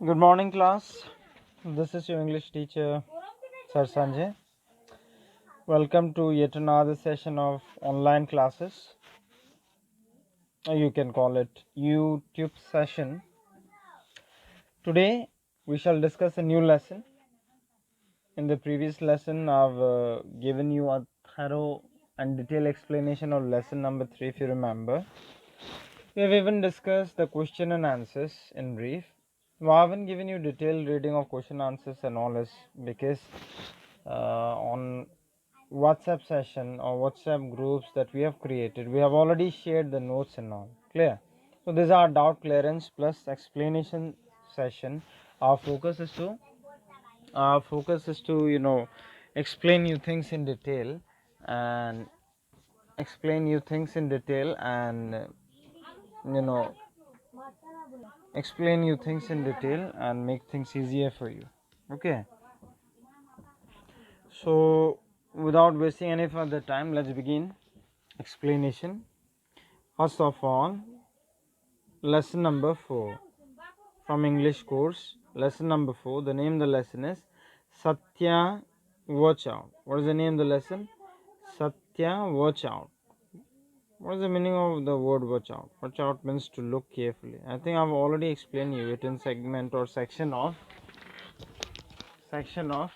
Good morning, class. This is your English teacher, Sir Sanjay. Welcome to yet another session of online classes. You can call it YouTube session. Today, we shall discuss a new lesson. In the previous lesson, I've given you a thorough and detailed explanation of lesson number 3, if you remember. We have even discussed the question and answers in brief. I haven't given you detailed reading of question answers and all is because on WhatsApp session or WhatsApp groups that we have created, we have already shared the notes and all. Clear? So these are doubt clearance plus explanation session. Our focus is to explain you things in detail and explain you things in detail and make things easier for you. Okay, so without wasting any further time, let's begin explanation. First of all, lesson number 4 from English course. Lesson number 4, the name of the lesson is Satya, watch out. What is the name of the lesson? Satya, watch out. What is the meaning of the word watch out? Watch out means to look carefully. I think I've already explained you it in segment or section of section of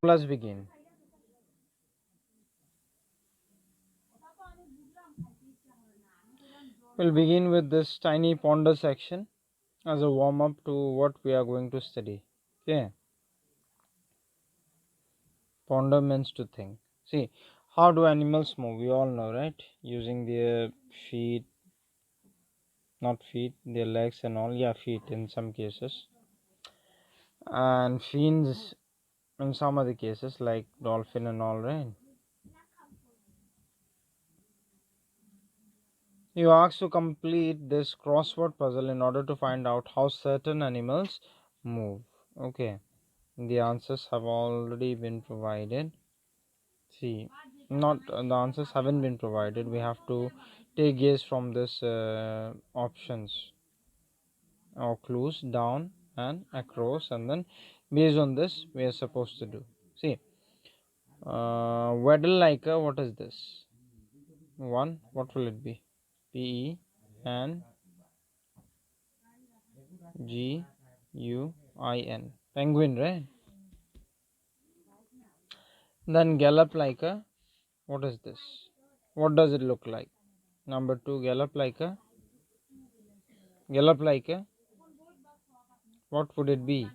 Let's begin. We'll begin with this tiny ponder section as a warm up to what we are going to study. Okay. Ponder means to think. See, how do animals move? We all know, right? Using their feet, not feet, their legs and all. Yeah, feet in some cases. And fins in some other cases, like dolphin and all, right? You asked to complete this crossword puzzle in order to find out how certain animals move. Okay, the answers have already been provided. See, not the answers haven't been provided. We have to take guess from this options or clues down and across, and then based on this we are supposed to do. See, waddle like a, what is this? One, what will it be? PENGUIN, penguin, right? Then gallop like a, what is this? What does it look like? Number 2, gallop like a, what would it be?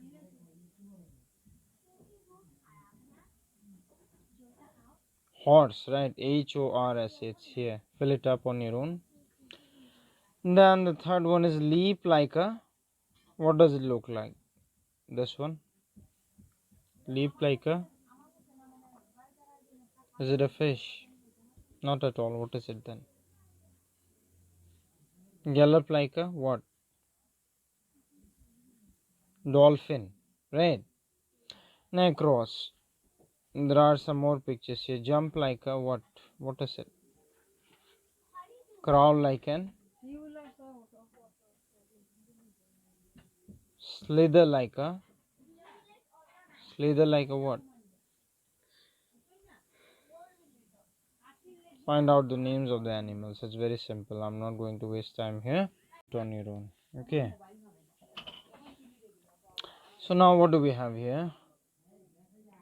Horse, right? HORS, it's here. Fill it up on your own. Then the third one is leap like a, what does it look like? This one, leap like a, is it a fish? Not at all. What is it then? Gallop like a what? Dolphin, right? Now cross. There are some more pictures here. Jump like a what? What is it? Crawl like an, slither like a, what? Find out the names of the animals. It's very simple. I'm not going to waste time here. On your own. Okay. So now what do we have here?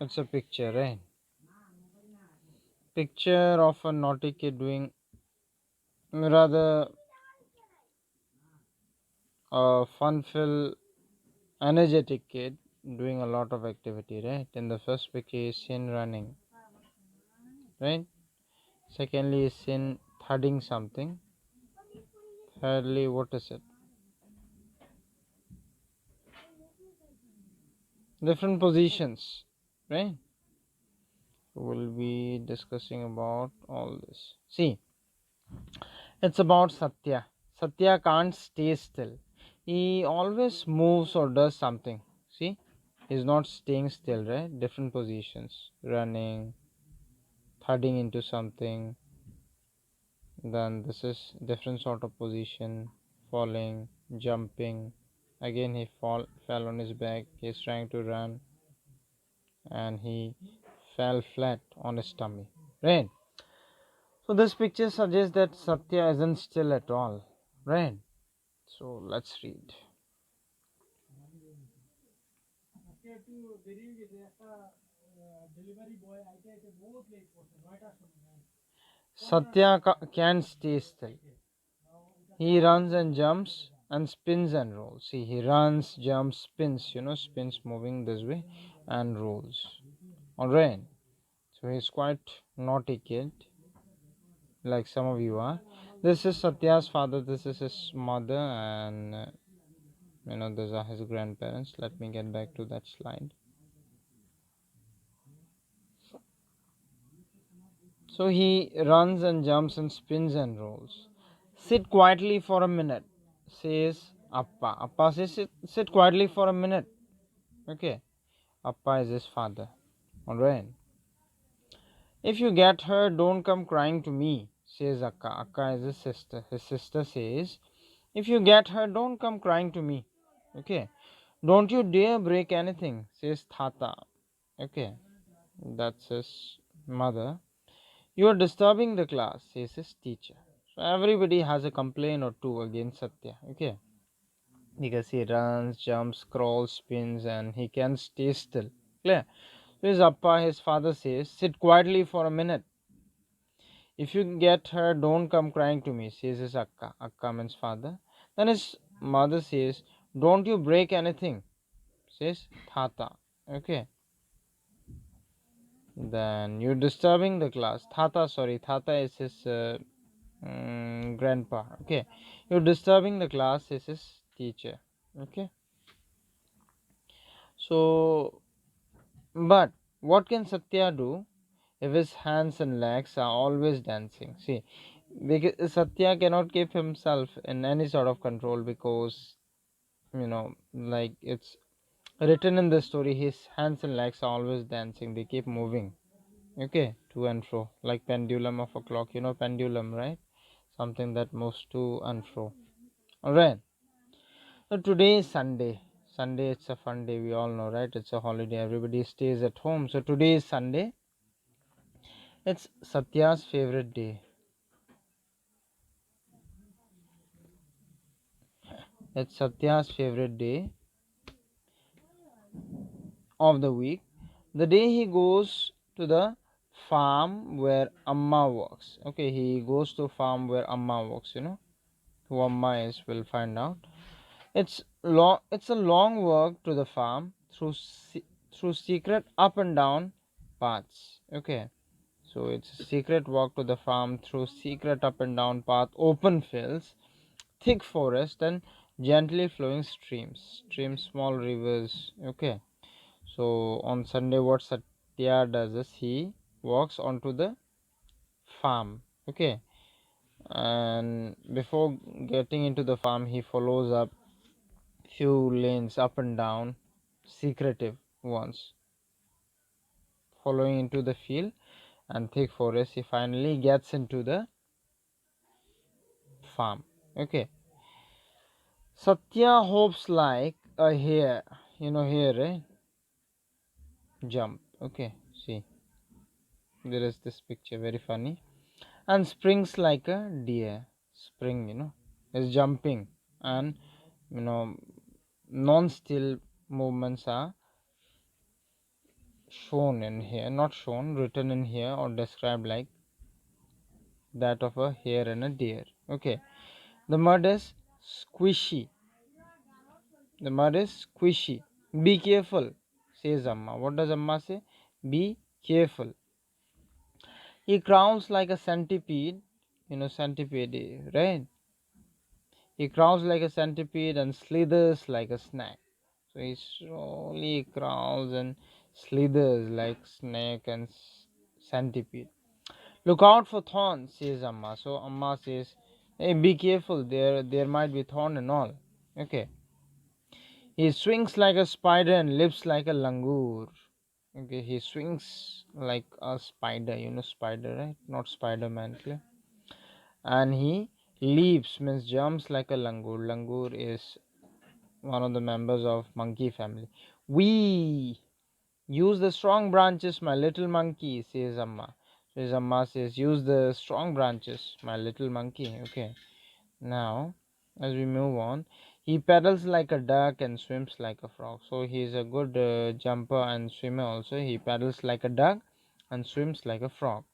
It's a picture, right? Picture of a naughty kid doing, rather a fun-filled, energetic kid doing a lot of activity, right? In the first picture is seen running, right? Secondly is seen thudding something. Thirdly, what is it? Different positions, right? We'll be discussing about all this. See, it's about Satya. Satya can't stay still. He always moves or does something. See, He's not staying still, right? Different positions, running, thudding into something. Then this is different sort of position, falling, jumping. Again he fell on his back. He's trying to run and he fell flat on his tummy. Right? So this picture suggests that Satya isn't still at all. Right? So let's read. Satya can't stay still. He runs and jumps and spins and rolls. See, he runs, jumps, spins, spins moving this way and rolls. Alright. So he's quite naughty kid, like some of you are. This is Satya's father, this is his mother, and these are his grandparents. Let me get back to that slide. So he runs and jumps and spins and rolls. Sit quietly for a minute, says Appa. Appa says, sit quietly for a minute. Okay. Appa is his father. Alright. If you get hurt, don't come crying to me, says Akka. Akka is his sister. His sister says, if you get hurt, don't come crying to me. Okay. Don't you dare break anything, says Thata. Okay. That's his mother. You are disturbing the class, says his teacher. So everybody has a complaint or two against Satya. Okay. Because he runs, jumps, crawls, spins, and he can stay still. Clear? So his Appa, his father says, sit quietly for a minute. If you get her, don't come crying to me, says his Akka. Akka means father. Then his mother says, don't you break anything, says Thata. Okay. Then you're disturbing the class. Thata is his grandpa. Okay. You're disturbing the class, is his teacher. Okay. So, but what can Satya do if his hands and legs are always dancing? See, because Satya cannot keep himself in any sort of control because, like it's written in the story, his hands and legs are always dancing. They keep moving, okay, to and fro, like pendulum of a clock. Pendulum, right? Something that moves to and fro. Alright. So today is Sunday. Sunday, it's a fun day. We all know, right? It's a holiday. Everybody stays at home. So today is Sunday. It's Satya's favorite day. It's Satya's favorite day of the week. The day he goes to the farm where Amma works. Okay, he goes to farm where Amma works. Who Amma is, we'll find out. It's long. It's a long walk to the farm through secret up and down paths. Okay, so it's a secret walk to the farm through secret up and down path, open fields, thick forest, and gently flowing streams. Small rivers. Okay, so on Sunday, what Satya does is he walks onto the farm. Okay, and before getting into the farm, he follows up few lanes up and down, secretive ones, following into the field and thick forest. He finally gets into the farm. Okay. Satya hopes like a hare. Hare, right? Jump. Okay. See, there is this picture, very funny. And springs like a deer. Spring, is jumping, and non-still movements are shown in here, not shown, written in here or described like that of a hare and a deer. Okay, the mud is squishy. The mud is squishy. Be careful, says Amma. What does Amma say? Be careful. He crawls like a centipede. Centipede, right? He crawls like a centipede and slithers like a snake. So he slowly crawls and slithers like snake and centipede. Look out for thorns, says Amma. So Amma says, hey, be careful, there might be thorn and all. Okay. He swings like a spider and lives like a langur. Okay, he swings like a spider. You know spider, right? Not Spider-Man. Clear? And he leaps means jumps like a langur. Langur is one of the members of monkey family. We use the strong branches, my little monkey, says Amma. Says Amma says, use the strong branches, my little monkey. Okay. Now, as we move on, he pedals like a duck and swims like a frog. So he is a good jumper and swimmer also. He pedals like a duck and swims like a frog.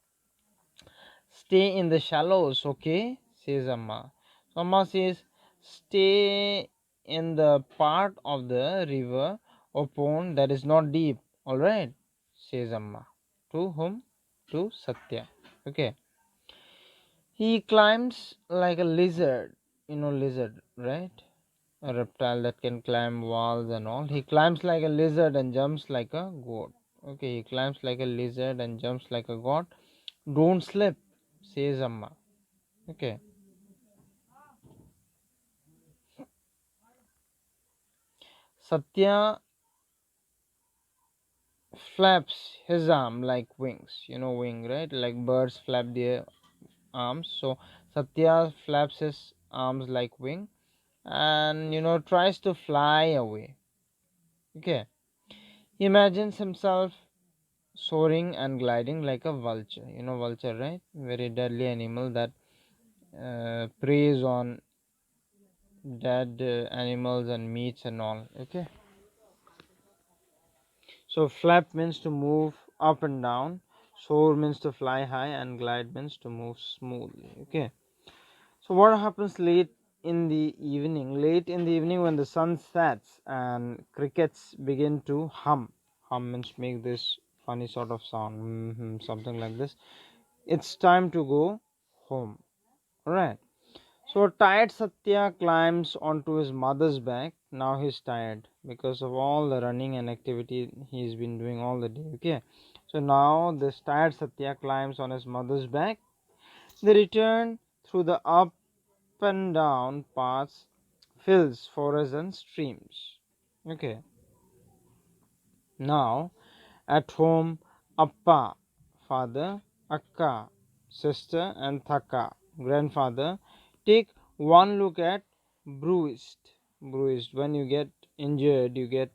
Stay in the shallows, okay? Says Amma. So Amma says, stay in the part of the river or pond that is not deep. Alright? Says Amma. To whom? To Satya. Okay. He climbs like a lizard. You know lizard, right? A reptile that can climb walls and all. He climbs like a lizard and jumps like a goat. Okay, he climbs like a lizard and jumps like a goat. Don't slip, says Amma. Okay. Satya flaps his arm like wings. You know wing, right? Like birds flap their arms. So Satya flaps his arms like wing and tries to fly away. Okay. He imagines himself soaring and gliding like a vulture. You know vulture, right? Very deadly animal that preys on dead animals and meats and all. Okay. So flap means to move up and down, soar means to fly high, and glide means to move smoothly. Okay. So what happens late in the evening? Late in the evening when the sun sets and crickets begin to hum. Hum means make this funny sort of sound, something like this. It's time to go home. Alright. So tired Satya climbs onto his mother's back. Now he's tired because of all the running and activity he's been doing all the day. Okay. So now this tired Satya climbs on his mother's back. They return through the up and down paths, fields, forests and streams. Okay. Now at home, Appa, father, Akka, sister, and Thaka, grandfather, take one look at bruised. Bruised. When you get injured, you get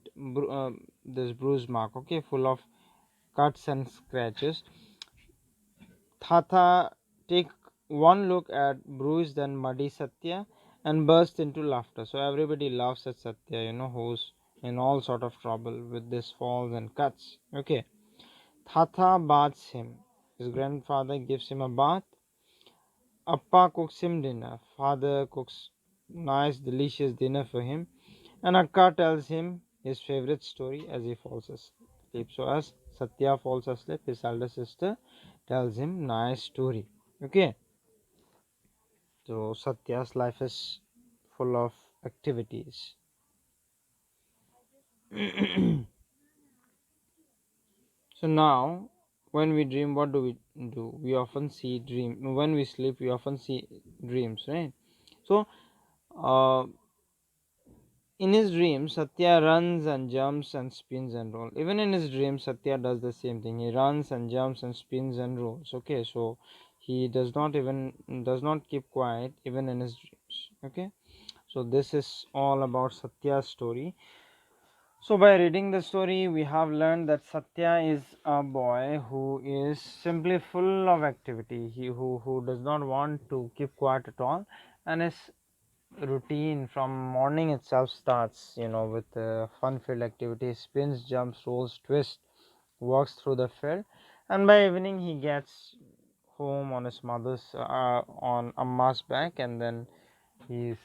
this bruise mark, okay, full of cuts and scratches. Tata take one look at bruised and muddy Satya and burst into laughter. So everybody laughs at Satya, who's in all sort of trouble with this falls and cuts. Okay. Tata baths him. His grandfather gives him a bath. Appa cooks him dinner. Father cooks nice, delicious dinner for him. And Akka tells him his favorite story as he falls asleep. So as Satya falls asleep, his elder sister tells him nice story. Okay. So Satya's life is full of activities. So now, when we dream, what do we do? We often see dream. When we sleep, we often see dreams, right? So, uh, in his dreams, Satya runs and jumps and spins and rolls. Even in his dreams, Satya does the same thing. He runs and jumps and spins and rolls. Okay, so he does not keep quiet even in his dreams. Okay, so this is all about Satya's story. So, by reading the story, we have learned that Satya is a boy who is simply full of activity. Who does not want to keep quiet at all, and his routine from morning itself starts, with fun-filled activities, spins, jumps, rolls, twists, walks through the field, and by evening he gets home on his mother's on Amma's back, and then he's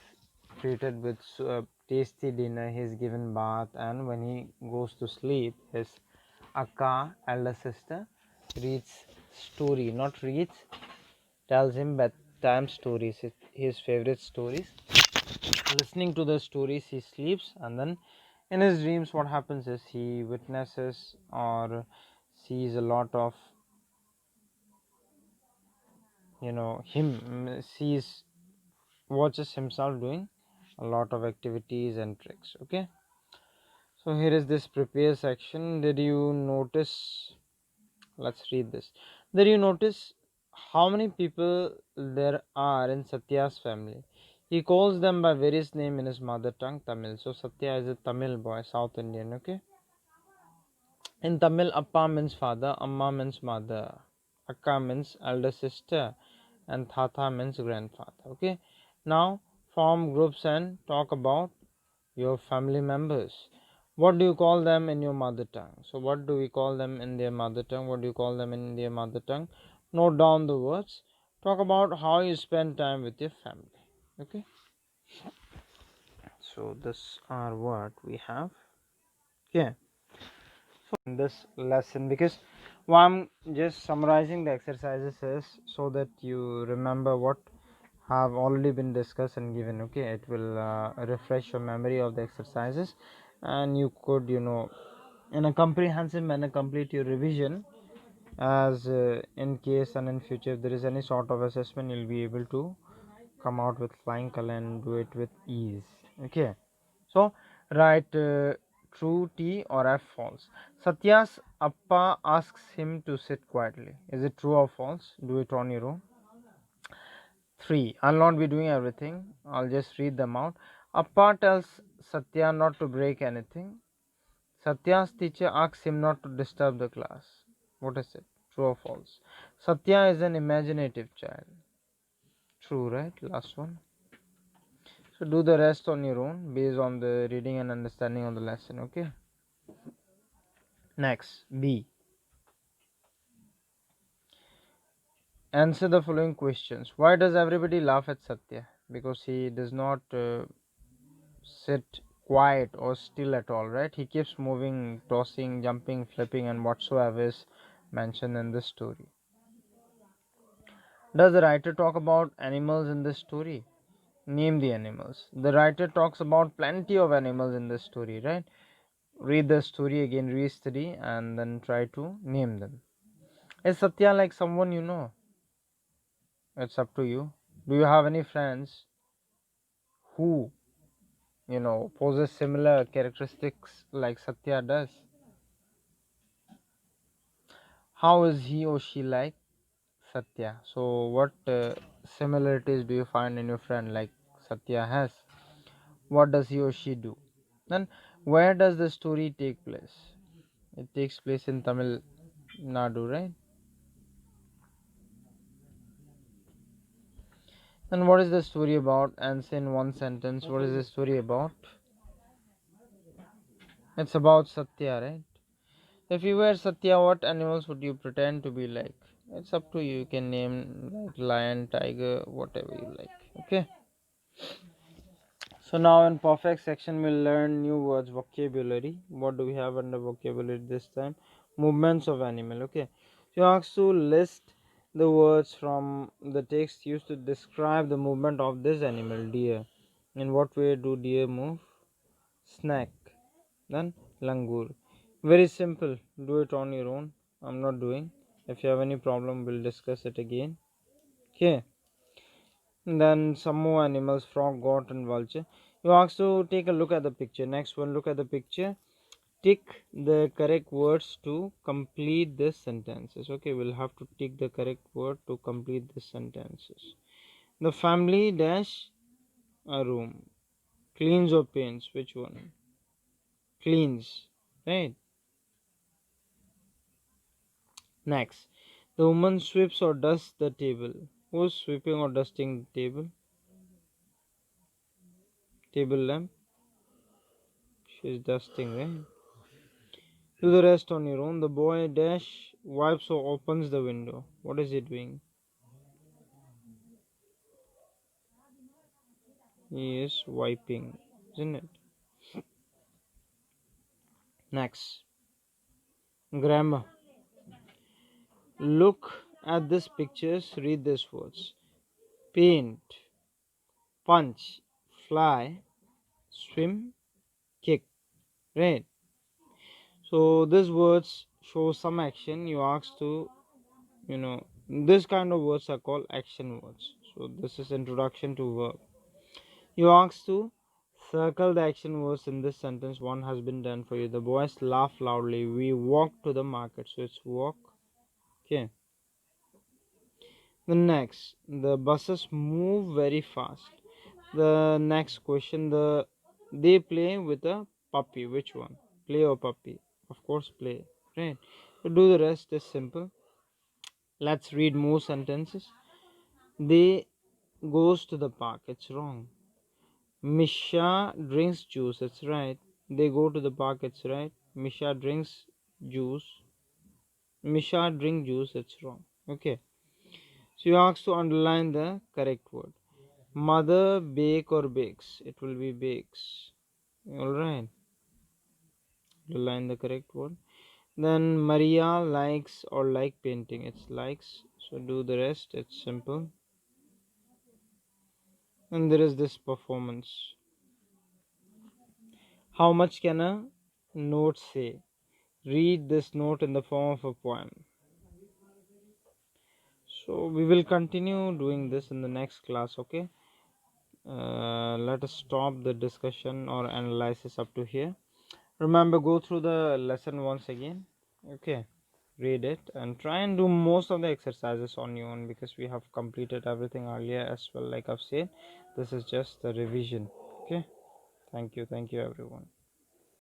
treated with tasty dinner. He's given bath, and when he goes to sleep, his Akka, elder sister, reads story, not reads, tells him bedtime stories, his favorite stories. Listening to the stories, he sleeps, and then in his dreams, what happens is he witnesses or sees a lot of, him watches himself doing a lot of activities and tricks. Okay. So here is this prepare section. Did you notice? Let's read this. Did you notice how many people there are in Satya's family? He calls them by various names in his mother tongue, Tamil. So Satya is a Tamil boy, South Indian, okay? In Tamil, Appa means father, Amma means mother, Akka means elder sister, and Tata means grandfather. Okay, now form groups and talk about your family members. What do you call them in your mother tongue? So, what do we call them in their mother tongue? What do you call them in their mother tongue? Note down the words. Talk about how you spend time with your family. Okay, so this are what we have. Okay. In this lesson, because why I'm just summarizing the exercises is so that you remember what have already been discussed and given. Okay, it will refresh your memory of the exercises, and you could, in a comprehensive manner complete your revision, as in case and in future if there is any sort of assessment, you'll be able to come out with flying color and do it with ease. Okay, so write true T or F false. Satya's appa asks him to sit quietly. Is it true or false? Do it on your own. 3. I'll not be doing everything. I'll just read them out. Appa tells Satya not to break anything. Satya's teacher asks him not to disturb the class. What is it? True or false? Satya is an imaginative child. True, right? Last one. So do the rest on your own based on the reading and understanding of the lesson. Okay. Next, B. Answer the following questions. Why does everybody laugh at Satya? Because he does not sit quiet or still at all, right? He keeps moving, tossing, jumping, flipping, and whatsoever is mentioned in this story. Does the writer talk about animals in this story? Name the animals. The writer talks about plenty of animals in this story, right? Read the story again, re-study, and then try to name them. Is Satya like someone you know? It's up to you. Do you have any friends who, possess similar characteristics like Satya does? How is he or she like Satya? So, what similarities do you find in your friend like Satya has? What does he or she do? Then, where does the story take place? It takes place in Tamil Nadu, right? And what is the story about? Answer in one sentence. What is the story about? It's about Satya, right? If you were Satya, what animals would you pretend to be like? It's up to you. You can name like lion, tiger, whatever you like. Okay. So now in perfect section we'll learn new words, vocabulary. What do we have under vocabulary this time? Movements of animal. Okay. So you asked to list the words from the text used to describe the movement of this animal, deer. In what way do deer move? Snack. Then langur. Very simple. Do it on your own. I'm not doing. If you have any problem, we'll discuss it again. Okay. Then some more animals, frog, goat, and vulture. You asked to take a look at the picture. Next one, look at the picture. Tick the correct words to complete the sentences. Okay, we'll have to tick the correct word to complete the sentences. The family dash a room. Cleans or paints? Which one? Cleans. Right. Next, the woman sweeps or dusts the table. Who's sweeping or dusting the table? Table lamp. She's dusting, right? Do the rest on your own. The boy dash wipes or opens the window. What is he doing? He is wiping, isn't it? Next, grammar. Look at these pictures. Read these words: paint, punch, fly, swim, kick. Right. So these words show some action. You asked to, this kind of words are called action words. So this is introduction to verb. You asked to Circle the action words in this sentence. One has been done for you. The boys laugh loudly. We walk to the market. So it's walk. Okay. The next, the buses move very fast. The next question, they play with a puppy. Which one? Play or puppy? Of course, play. Right. To do the rest is simple. Let's read more sentences. They goes to the park. It's wrong. Misha drinks juice. It's right. They go to the park. It's right. Misha drinks juice. Misha drink juice. It's wrong. Okay. So you ask to underline the correct word. Mother bake or bakes? It will be bakes. Alright. Underline the correct word. Then Maria likes or like painting. It's likes. So do the rest. It's simple. And there is this performance. How much can a note say? Read this note in the form of a poem. So we will continue doing this in the next class. Okay. Let us stop the discussion or analysis up to here. Remember, go through the lesson once again. Okay, read it and try and do most of the exercises on your own, because we have completed everything earlier as well. Like I've said, this is just the revision. Okay, thank you everyone.